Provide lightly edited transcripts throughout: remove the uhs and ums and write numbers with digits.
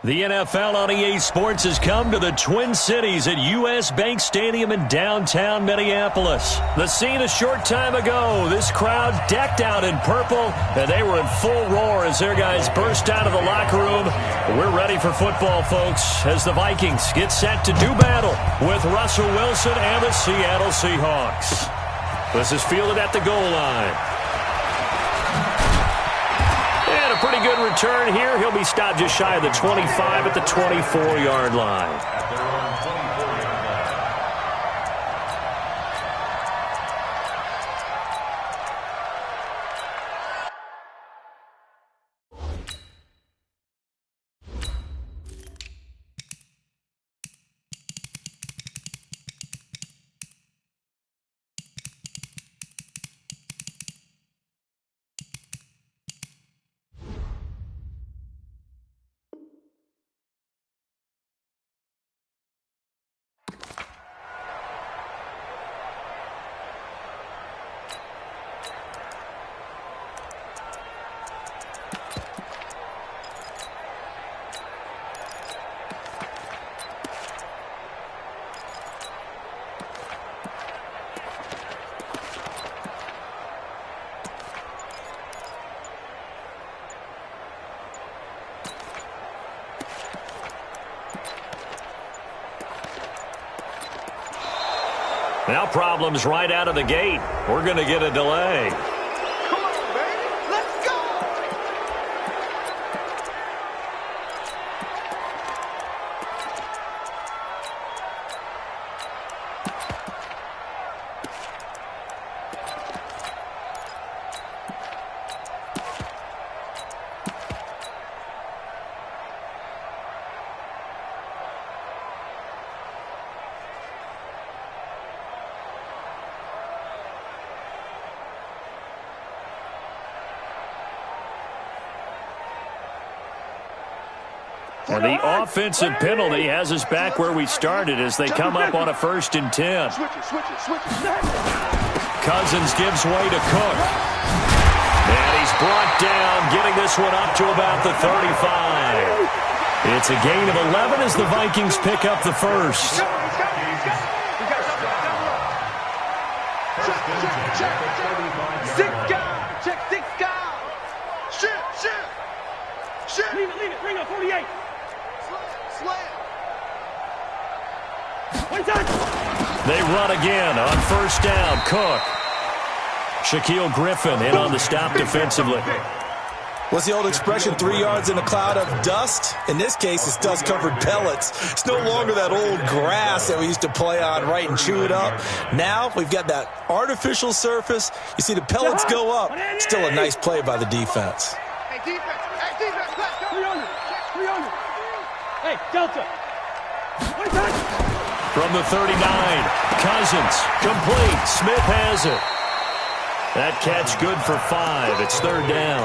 The NFL on EA Sports has come to the Twin Cities at U.S. Bank Stadium in downtown Minneapolis. The scene a short time ago, this crowd decked out in purple, and they were in full roar as their guys burst out of the locker room. We're ready for football, folks, as the Vikings get set to do battle with Russell Wilson and the Seattle Seahawks. This is fielded at the goal line. And a pretty good return here. He'll be stopped just shy of the 25 at the 24-yard line. Now problems right out of the gate. We're going to get a delay. Come on, baby. Let's go. And the offensive penalty has us back where we started as they come up on a 1st and 10. Cousins gives way to Cook. And he's brought down, getting this one up to about the 35. It's a gain of 11 as the Vikings pick up the first. Leave it, bring up 48. They run again on 1st down. Cook. Shaquille Griffin in on the stop defensively. What's the old expression, 3 yards in a cloud of dust? In this case, it's dust-covered pellets. It's no longer that old grass that we used to play on, right, and chew it up. Now we've got that artificial surface. You see the pellets go up. Still a nice play by the defense. Hey, defense. Let's go. 300. Hey, Delta. From the 39, Cousins, complete. Smith has it. That catch good for 5. It's 3rd down.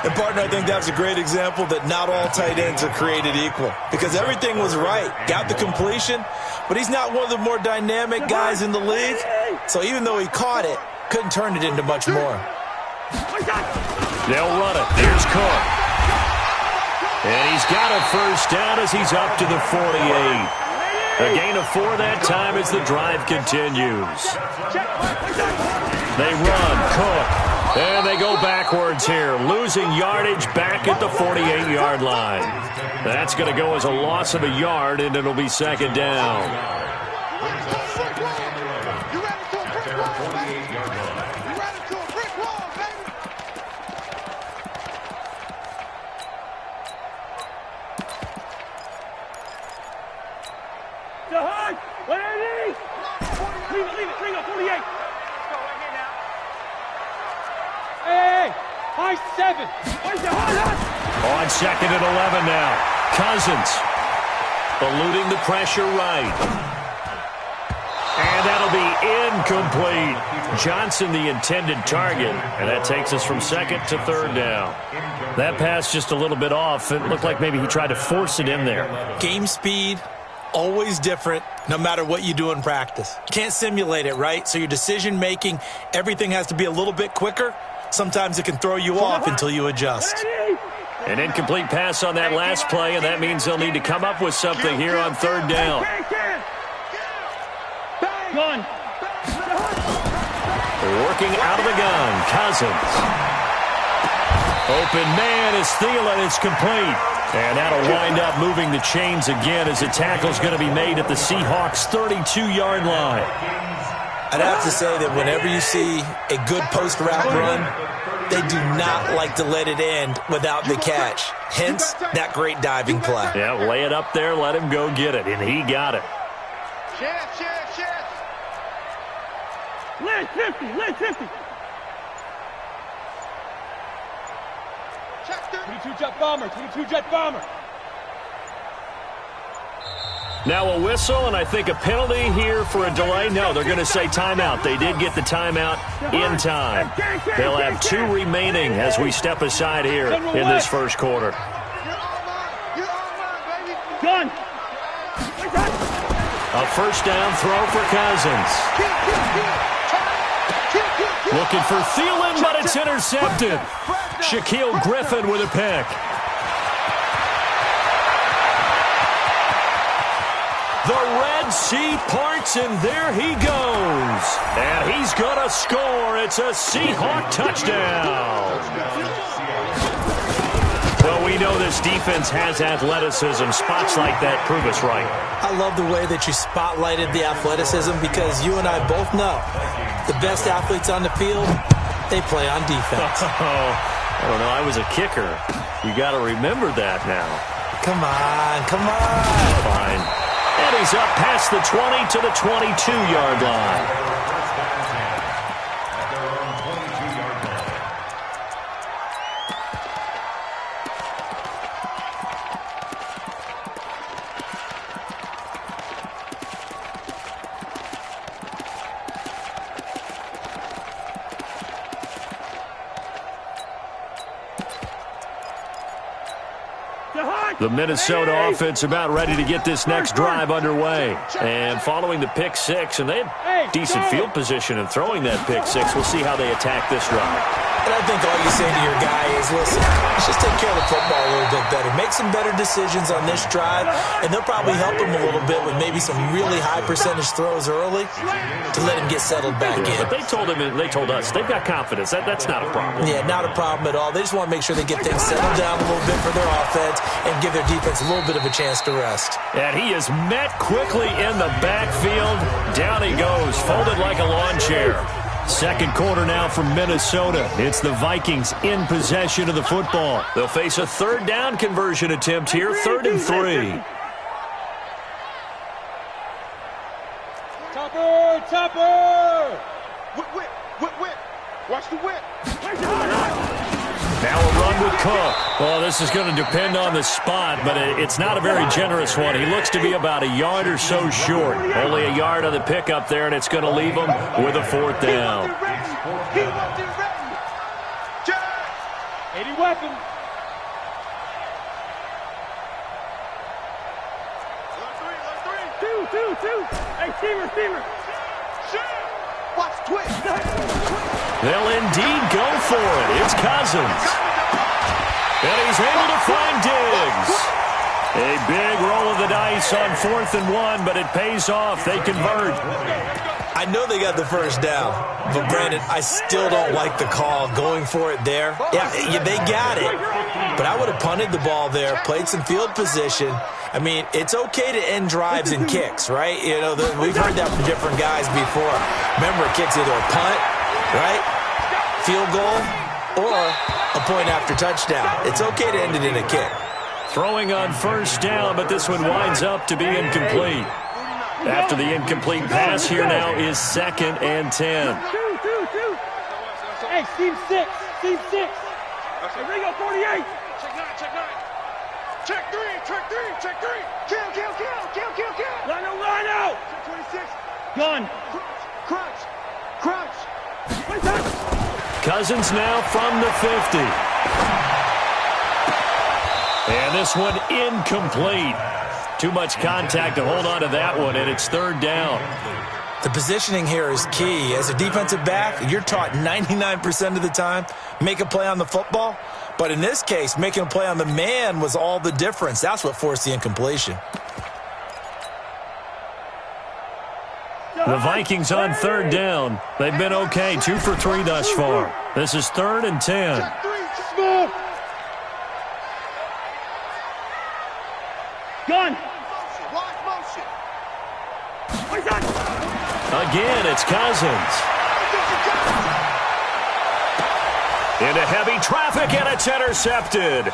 And, partner, I think that was a great example that not all tight ends are created equal because everything was right. Got the completion, but he's not one of the more dynamic guys in the league. So even though he caught it, couldn't turn it into much more. They'll run it. Here's Cook. And he's got a 1st down as he's up to the 48. A gain of 4 that time as the drive continues. They run, Cook, and they go backwards here, losing yardage back at the 48-yard line. That's going to go as a loss of a yard, and it'll be 2nd down. Leave it, bring up 48. Let's go right here now. Hey, high 7. On 2nd and 11 now. Cousins eluding the pressure right. And that'll be incomplete. Johnson the intended target, and that takes us from 2nd to 3rd down. That pass just a little bit off. It looked like maybe he tried to force it in there. Game speed, always different, no matter what you do in practice. Can't simulate it, right? So your decision-making, everything has to be a little bit quicker. Sometimes it can throw you off until you adjust. An incomplete pass on that last play, and that means they'll need to come up with something here on third down. Working out of the gun, Cousins. Open man is Thielen. It's complete. And that'll wind up moving the chains again as the tackle's going to be made at the Seahawks' 32-yard line. I'd have to say that whenever you see a good post route run, they do not like to let it end without the catch. Hence, that great diving play. Yeah, lay it up there, let him go get it, and he got it. Led 50, led 50. 22 jet bomber, 22 jet bomber. Now a whistle, and I think a penalty here for a delay. No, they're going to say timeout. They did get the timeout in time. They'll have 2 remaining as we step aside here in this first quarter. Gun. A first down throw for Cousins. Looking for Thielen, but it's intercepted. Shaquille Griffin with a pick. The Red Sea parts, and there he goes. And he's going to score. It's a Seahawk touchdown. Well, we know this defense has athleticism. Spots like that prove us right. I love the way that you spotlighted the athleticism because you and I both know the best athletes on the field, they play on defense. I don't know. I was a kicker. You got to remember that now. Come on, come on. Fine. And he's up past the 20 to the 22-yard line. The Minnesota offense about ready to get this next drive underway. And following the pick six, and they had decent field position in throwing that pick six. We'll see how they attack this drive. And I think all you say to your guy is, listen, let's just take care of the football a little bit better. Make some better decisions on this drive, and they'll probably help him a little bit with maybe some really high percentage throws early to let him get settled back in. But they told him, and they told us, they've got confidence. That's not a problem. Yeah, not a problem at all. They just want to make sure they get things settled down a little bit for their offense and give their defense a little bit of a chance to rest. And he is met quickly in the backfield. Down he goes, folded like a lawn chair. Second quarter now from Minnesota. It's the Vikings in possession of the football. They'll face a third down conversion attempt here, 3rd and 3. Topper! Whip! Watch the whip! Now a run with Cook. Well, this is going to depend on the spot, but it's not a very generous one. He looks to be about a yard or so short. Only a yard on the pickup there, and it's going to leave him with a 4th down. 80 weapon. Two. Hey, Steamer. Watch twist. They'll indeed go for it. It's Cousins. And he's able to find Diggs. A big roll of the dice on 4th and 1, but it pays off. They convert. I know they got the first down, but Brandon, I still don't like the call going for it there. Yeah, they got it, but I would have punted the ball there, played some field position. I mean, it's okay to end drives and kicks, right? You know, we've heard that from different guys before. Remember, a kick's either a punt, right, field goal, or a point after touchdown. It's okay to end it in a kick. Throwing on first down, but this one winds up to be incomplete. After the incomplete pass, here now is 2nd and 10. Hey, Steve 6. Hey, Ringo 48. Check 9. Check 3. Kill. Line out. 26. Gun. Crunch. Cousins now from the 50. And this one incomplete. Too much contact to hold on to that one, and it's 3rd down. The positioning here is key. As a defensive back, you're taught 99% of the time, make a play on the football, But in this case, making a play on the man was all the difference. That's what forced the incompletion. The Vikings on third down. They've been okay, 2 for 3 thus far. This is 3rd and 10. Gun. Again, it's Cousins. Into heavy traffic, and it's intercepted.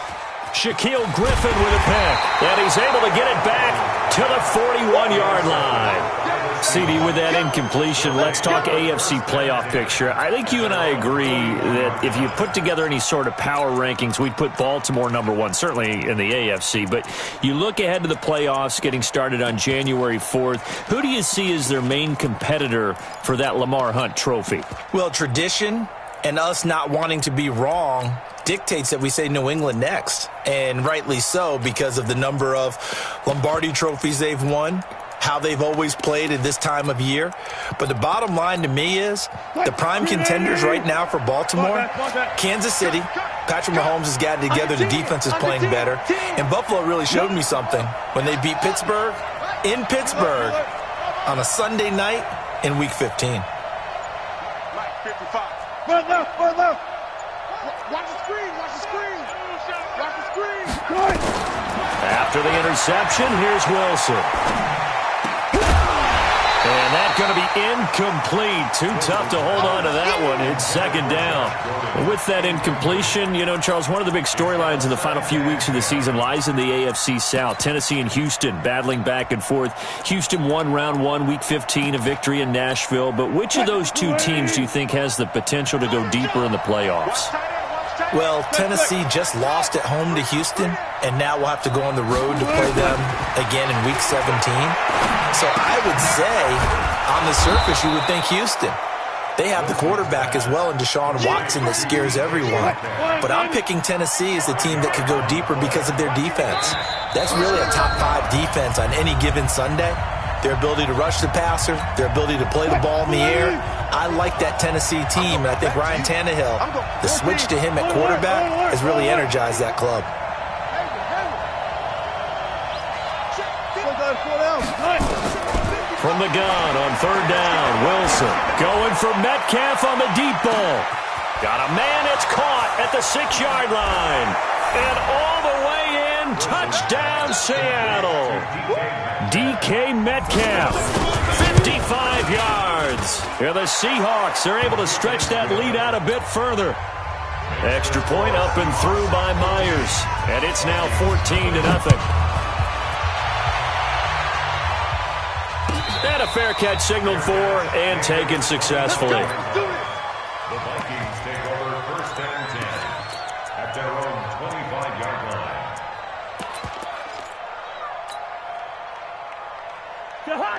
Shaquille Griffin with a pick, and he's able to get it back to the 41-yard line. CD, with that incompletion, let's talk AFC playoff picture. I think you and I agree that if you put together any sort of power rankings, we'd put Baltimore number 1, certainly in the AFC. But you look ahead to the playoffs getting started on January 4th. Who do you see as their main competitor for that Lamar Hunt trophy? Well, tradition and us not wanting to be wrong dictates that we say New England next. And rightly so, because of the number of Lombardi trophies they've won, how they've always played at this time of year. But the bottom line to me is the prime contenders right now for Baltimore, Kansas City. Patrick Mahomes has got it together. The defense is playing better. And Buffalo really showed me something when they beat Pittsburgh in Pittsburgh on a Sunday night in Week 15. Watch the screen. Watch the screen. Watch the screen. After the interception, here's Wilson. And that's going to be incomplete. Too tough to hold on to that one. It's 2nd down. And with that incompletion, you know, Charles, one of the big storylines in the final few weeks of the season lies in the AFC South. Tennessee and Houston battling back and forth. Houston won round 1, Week 15, a victory in Nashville. But which of those two teams do you think has the potential to go deeper in the playoffs? Well, Tennessee just lost at home to Houston, and now we'll have to go on the road to play them again in Week 17. So I would say, on the surface, you would think Houston. They have the quarterback as well in Deshaun Watson that scares everyone. But I'm picking Tennessee as the team that could go deeper because of their defense. That's really a top 5 defense on any given Sunday. Their ability to rush the passer, their ability to play the ball in the air. I like that Tennessee team, and I think Ryan Tannehill, the switch to him at quarterback, has really energized that club. From the gun on 3rd down, Wilson going for Metcalf on the deep ball. Got a man, it's caught at the 6-yard line. And all the way in, touchdown Seattle. DK Metcalf, 55 yards. Here the Seahawks are able to stretch that lead out a bit further. Extra point up and through by Myers. And it's now 14-0. And a fair catch signaled for and taken successfully. The Vikings take over 1st and 10 at their own 25-yard line.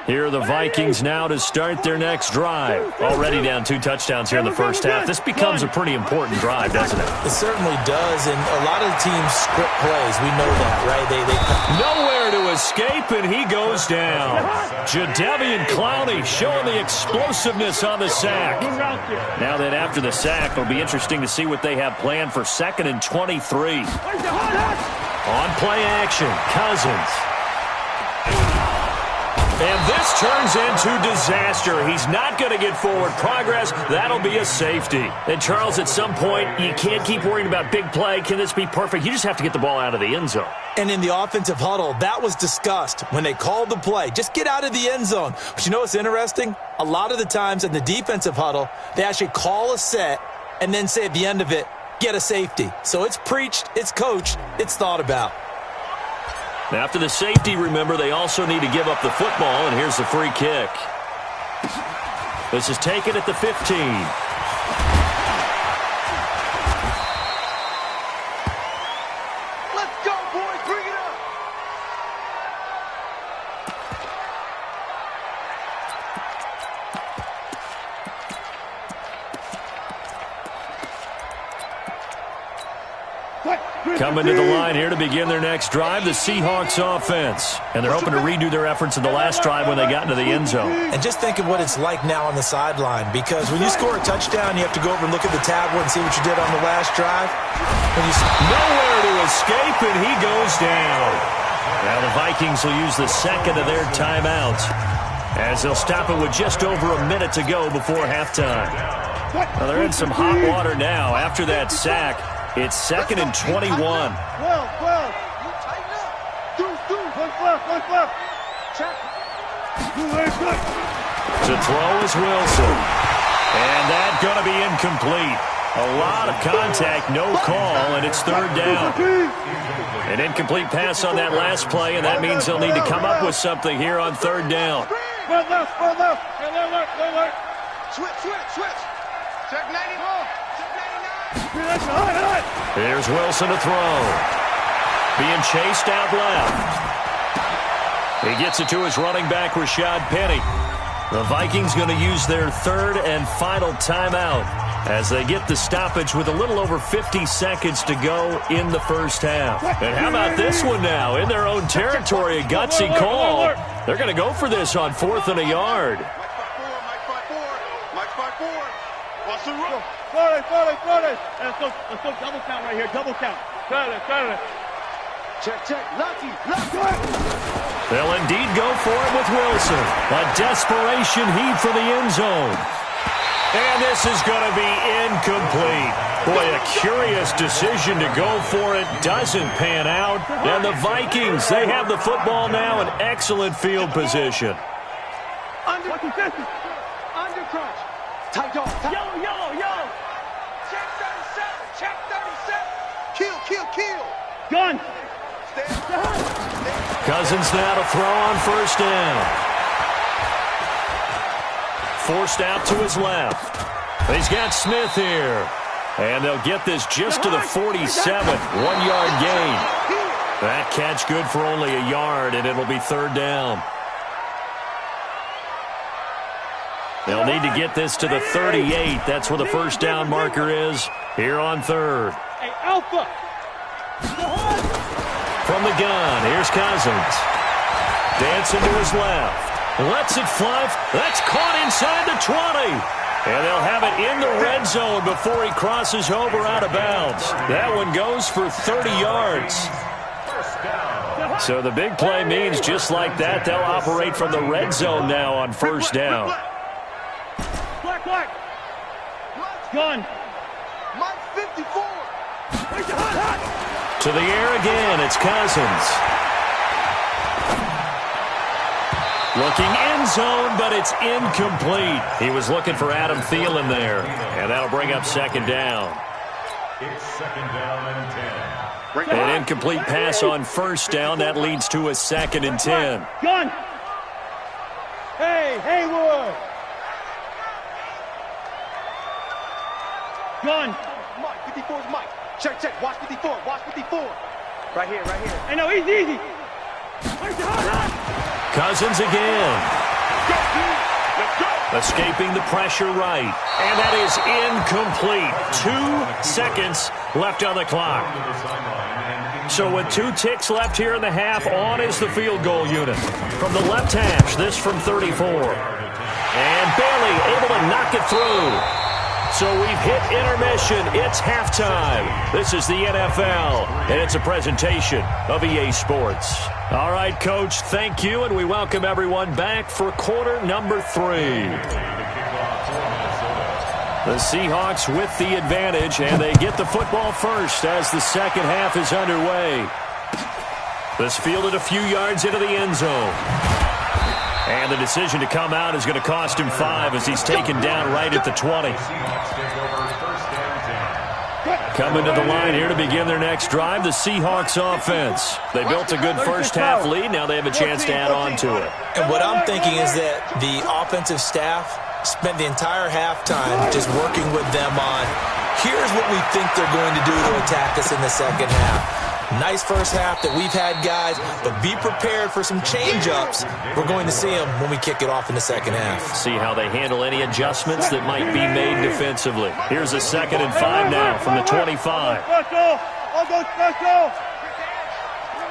Here are the Vikings now to start their next drive. Already down 2 touchdowns here in the first half. This becomes a pretty important drive, doesn't it? It certainly does, and a lot of teams script plays. We know that, right? They Nowhere to escape, and he goes down. Jadeveon Clowney showing the explosiveness on the sack. Now then, after the sack, it'll be interesting to see what they have planned for 2nd and 23. On play action, Cousins. And this turns into disaster. He's not going to get forward progress. That'll be a safety. And, Charles, at some point, you can't keep worrying about big play. Can this be perfect? You just have to get the ball out of the end zone. And in the offensive huddle, that was discussed when they called the play. Just get out of the end zone. But you know what's interesting? A lot of the times in the defensive huddle, they actually call a set and then say at the end of it, get a safety. So it's preached, it's coached, it's thought about. After the safety, remember, they also need to give up the football, and here's the free kick. This is taken at the 15. Let's go, boys. Bring it up. What? Coming to the line here to begin their next drive, the Seahawks offense. And they're hoping to redo their efforts in the last drive when they got into the end zone. And just think of what it's like now on the sideline, because when you score a touchdown, you have to go over and look at the tablet and see what you did on the last drive. Nowhere to escape, and he goes down. Now the Vikings will use the second of their timeouts, as they'll stop it with just over a minute to go before halftime. Well, they're in some hot water now. After that sack, it's 2nd and 21. 12. One left. Check. To throw is Wilson. And that's going to be incomplete. A lot of contact, no call, and it's 3rd down. An incomplete pass on that last play, and that means they'll need to come up with something here on 3rd down. One left. Switch. Check 90. Here's Wilson to throw. Being chased out left. He gets it to his running back, Rashad Penny. The Vikings going to use their 3rd and final timeout as they get the stoppage with a little over 50 seconds to go in the first half. And how about this one now? In their own territory, a gutsy call. They're going to go for this on 4th and a yard. Mike 5-4. What's the rule? Got it. Let's go double count right here. Double count. Got it. Check. Lucky. They'll indeed go for it with Wilson. A desperation heave for the end zone. And this is going to be incomplete. Boy, a curious decision to go for it. Doesn't pan out. And the Vikings, they have the football now in excellent field position. Under crunch. Tight dog. Yo. Check 37. Kill. Gun. Cousins now to throw on 1st down. Forced out to his left. He's got Smith here. And they'll get this just to the 47. 1-yard gain. That catch good for only a yard, and it'll be 3rd down. They'll need to get this to the 38. That's where the 1st down marker is here on 3rd. Hey, Alpha. From the gun, here's Cousins. Dancing to his left. Lets it fly. That's caught inside the 20. And they'll have it in the red zone before he crosses over out of bounds. That one goes for 30 yards. So the big play means just like that, they'll operate from the red zone now on 1st down. Black. Gun. Mike 54. To the air again, it's Cousins. Looking end zone, but it's incomplete. He was looking for Adam Thielen there. And that'll bring up 2nd down. It's 2nd down and 10. An incomplete pass on 1st down. That leads to a 2nd and 10. Gun. Hey, Haywood. Gun. Mike, 54's Mike. Check. Watch 54. Right here. Hey, no, easy. Cousins again. Escaping the pressure right. And that is incomplete. 2 seconds left on the clock. So with 2 ticks left here in the half, on is the field goal unit. From the left hash, this from 34. And Bailey able to knock it through. So we've hit intermission. It's halftime. This is the NFL, and it's a presentation of EA Sports. All right, Coach, thank you, and we welcome everyone back for quarter number 3. The Seahawks with the advantage, and they get the football first as the second half is underway. This fielded a few yards into the end zone. And the decision to come out is going to cost him 5 as he's taken down right at the 20. Coming to the line here to begin their next drive, the Seahawks offense. They built a good first half lead. Now they have a chance to add on to it. And what I'm thinking is that the offensive staff spent the entire halftime just working with them on, here's what we think they're going to do to attack us in the second half. Nice first half that we've had, guys, but be prepared for some change-ups. We're going to see them when we kick it off in the second half. See how they handle any adjustments that might be made defensively. Here's a 2nd and 5 now from the 25. All go special.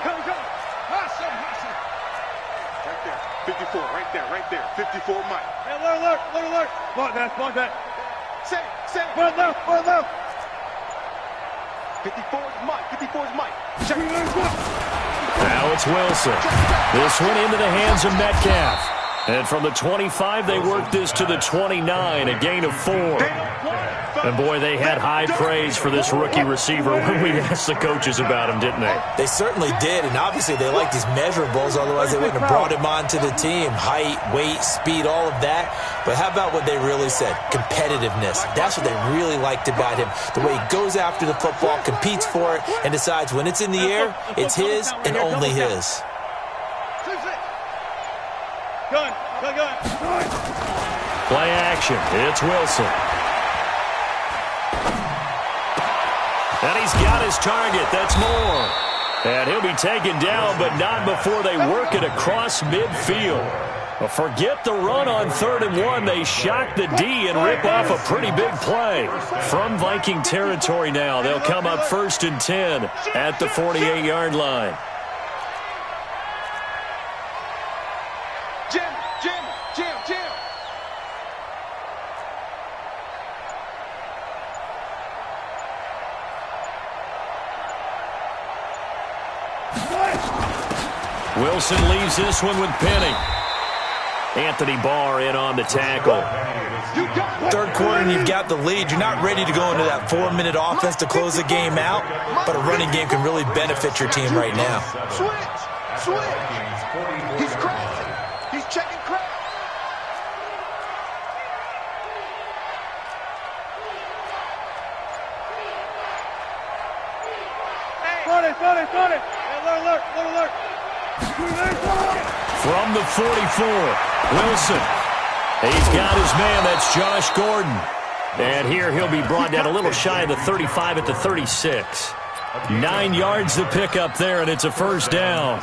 Go. Hustle. Right there. 54, right there. 54 Mike. Hey, alert. Spot that. Say. Front left. 54 is Mike. Check. Now it's Wilson. This one into the hands of Metcalf. And from the 25, they worked this to the 29, a gain of 4. And, boy, they had high praise for this rookie receiver when we asked the coaches about him, didn't they? They certainly did, and obviously they like these measurables, otherwise they wouldn't have brought him onto the team. Height, weight, speed, all of that. But how about what they really said? Competitiveness. That's what they really liked about him. The way he goes after the football, competes for it, and decides when it's in the air, it's his and only his. Gun. Play action. It's Wilson. And he's got his target. That's Moore. And he'll be taken down, but not before they work it across midfield. Well, forget the run on 3rd and 1. They shock the D and rip off a pretty big play. From Viking territory now, they'll come up 1st and 10 at the 48-yard line. Jim. Wilson leaves this one with Penny. Anthony Barr in on the tackle. 3rd quarter and you've got the lead. You're not ready to go into that 4-minute offense to close the game out, but a running game can really benefit your team right now. Switch. He's crossing. He's checking crowd. Got it. Alert. From the 44, Wilson. He's got his man. That's Josh Gordon. And here he'll be brought down a little shy of the 35 at the 36. 9 yards to pick up there, and it's a 1st down.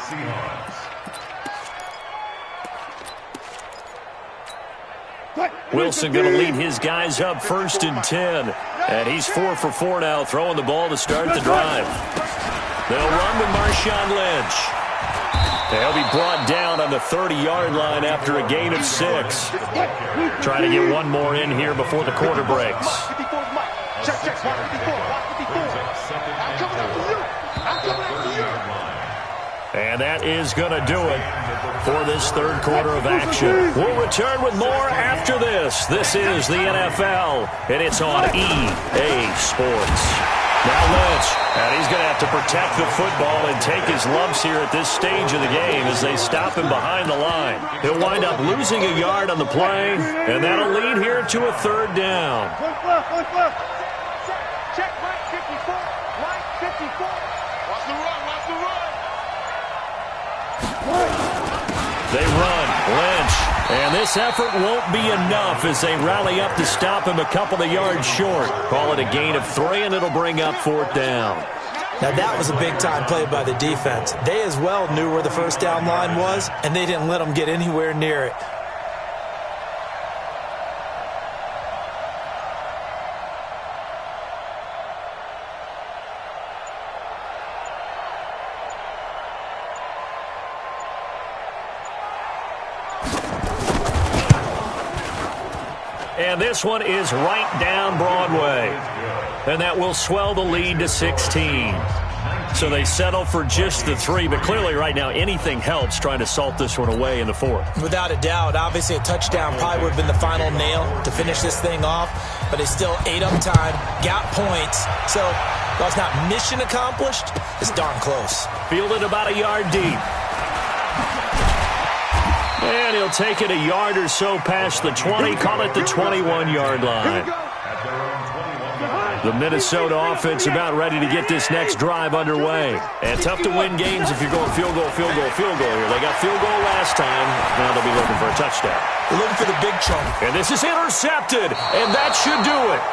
Wilson going to lead his guys up 1st and 10. And he's 4 for 4 now, throwing the ball to start the drive. They'll run with Marshawn Lynch. They'll be brought down on the 30-yard line after a gain of 6. Trying to get one more in here before the quarter breaks. And that is going to do it for this 3rd quarter of action. We'll return with more after this. This is the NFL, and it's on EA Sports. Now Lynch, and he's going to have to protect the football and take his lumps here at this stage of the game as they stop him behind the line. He'll wind up losing a yard on the play, and that'll lead here to a 3rd down. Check right 54. Right 54. Watch the run. They run. Lynch. And this effort won't be enough as they rally up to stop him a couple of yards short. Call it a gain of 3, and it'll bring up 4th down. Now that was a big-time play by the defense. They as well knew where the 1st down line was, and they didn't let them get anywhere near it. And this one is right down Broadway. And that will swell the lead to 16. So they settle for just the 3, but clearly right now anything helps trying to salt this one away in the 4th. Without a doubt, obviously a touchdown probably would have been the final nail to finish this thing off, but they still ate up time, got points. So while it's not mission accomplished, it's darn close. Fielded about a yard deep. And he'll take it a yard or so past the 20, call it the 21-yard line. The Minnesota offense about ready to get this next drive underway. And tough to win games if you're going field goal here. They got field goal last time. Now they'll be looking for a touchdown. They're looking for the big chunk. And this is intercepted, and that should do it.